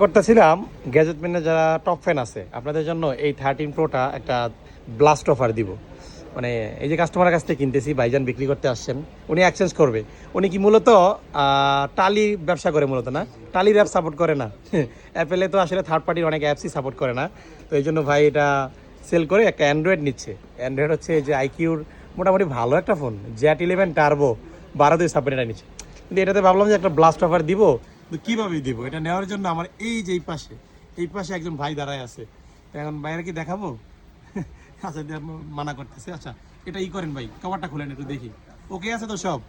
করতেছিলাম গ্যাজেট ম্যানের যারা টপ ফ্যান আছে আপনাদের জন্য এই 13 প্রোটা একটা ব্লাস্ট অফার দিব। মানে এই যে কাস্টমারের কাছ থেকে কিনতেছি, ভাইজান বিক্রি করতে আসছেন, উনি এক্সচেঞ্জ করবে। উনি কি মূলত টালি ব্যবসা করে মূলত, না টালির অ্যাপ সাপোর্ট করে না। অ্যাপেলে তো আসলে থার্ড পার্টির অনেক অ্যাপসই সাপোর্ট করে না, তো এই জন্য ভাই এটা সেল করে একটা অ্যান্ড্রয়েড নিচ্ছে। অ্যান্ড্রয়েড হচ্ছে যে আইকিউর মোটামুটি ভালো একটা ফোন, জ্যাট 11 টার্বো 12 এটা নিচ্ছে। কিন্তু এটাতে ভাবলাম যে একটা ব্লাস্ট অফার দিব, কিন্তু কীভাবে দিব এটা নেওয়ার জন্য আমার এই যে এই পাশে একজন ভাই দাঁড়ায় আছে। তো এখন বাইরে কি দেখাবো? আচ্ছা, মানা করতেছে। আচ্ছা, এটা ই করেন ভাই, কভারটা খুলেন একটু দেখি। ওকে আছে তো সব?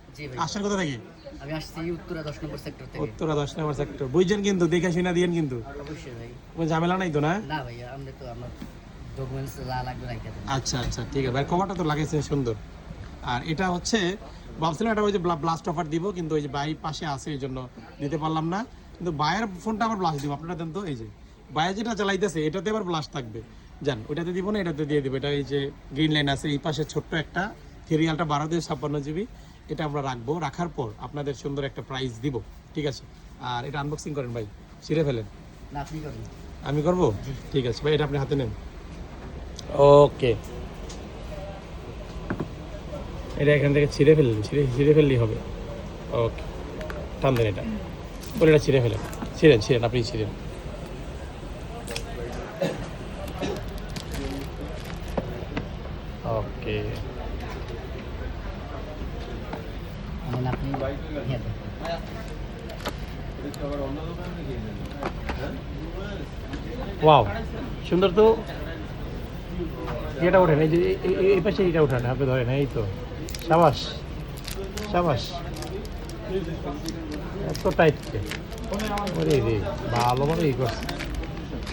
আসছেন কোথা থেকে? আমি আসছি উত্তরা 10 নম্বর সেক্টর থেকে। উত্তরা 10 নম্বর সেক্টর, বুঝছেন কিন্তু, দেখে শুনে দিয়েন কিন্তু। অবশ্যই ভাই। কোনো ঝামেলা নাই তো? না না ভাই, আমরা তো আমার ডকুমেন্টস যা লাগবে রাখতে দেন। আচ্ছা আচ্ছা, ঠিক আছে ভাই, কভারটা তো লাগাইছেন সুন্দর। আর এটা হচ্ছে ভাবছিলাম এটা ওই যে ব্লাস্ট অফার দিব, কিন্তু ওই যে ভাই পাশে আছে এই জন্য দিতে পারলাম না। কিন্তু ভাইয়ের ফোনটা আবার ব্লাস্ট দিব, আপনারা দেন তো। এই যে ভাইয়া যেটা চালাইতেছে এটাতে আবার ব্লাস্ট থাকবে, যান ওইটাতে দিব না, এটাতে দিয়ে দিব। এটা এই যে গ্রিন লাইন আছে, এই পাশে ছোট্ট একটা সিরিয়ালটা 12/56 GB, এটা আমরা রাখবো। রাখার পর আপনাদের সুন্দর একটা প্রাইস দিব, ঠিক আছে? আর এটা আনবক্সিং করেন ভাই, ছিঁড়ে ফেলেন। না, আপনি করুন। আমি করবো? ঠিক আছে ভাই, এটা আপনি হাতে নেন। ওকে, এটা এখান থেকে ছিঁড়ে ফেললেই হবে। ওকে, টান দেন এটা, বলে এটা ছিঁড়ে ফেলেন। ছিঁড়েন, আপনি ছিঁড়েন। ওকে, মানে আপনি ইয়ে দেন। ওয়াও, সুন্দর তো। এটা ওঠেন, এই যে এই পাশে এটা ওঠান, আপনি ধরেন, এই তো। সাবাস সাবাস, এত টাইট ওরে রে, ভালোভাবে ই করছে।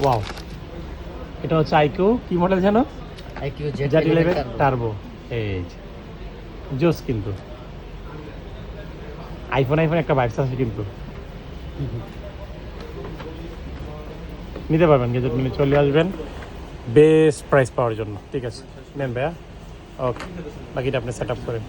ওয়াও, এটা হচ্ছে আইকিউ কি মডেল জানো? IQ Z 11 turbo. এই জোস, কিন্তু আইফোন একটা ভাইবস আছে কিন্তু। নিতে পারবেন, গ্যাজেট মিলে চলে আসবেন বেস্ট প্রাইস পাওয়ার জন্য। ঠিক আছে, নেন ভাইয়া। ওকে, বাকিটা আপনি সেট আপ করেন।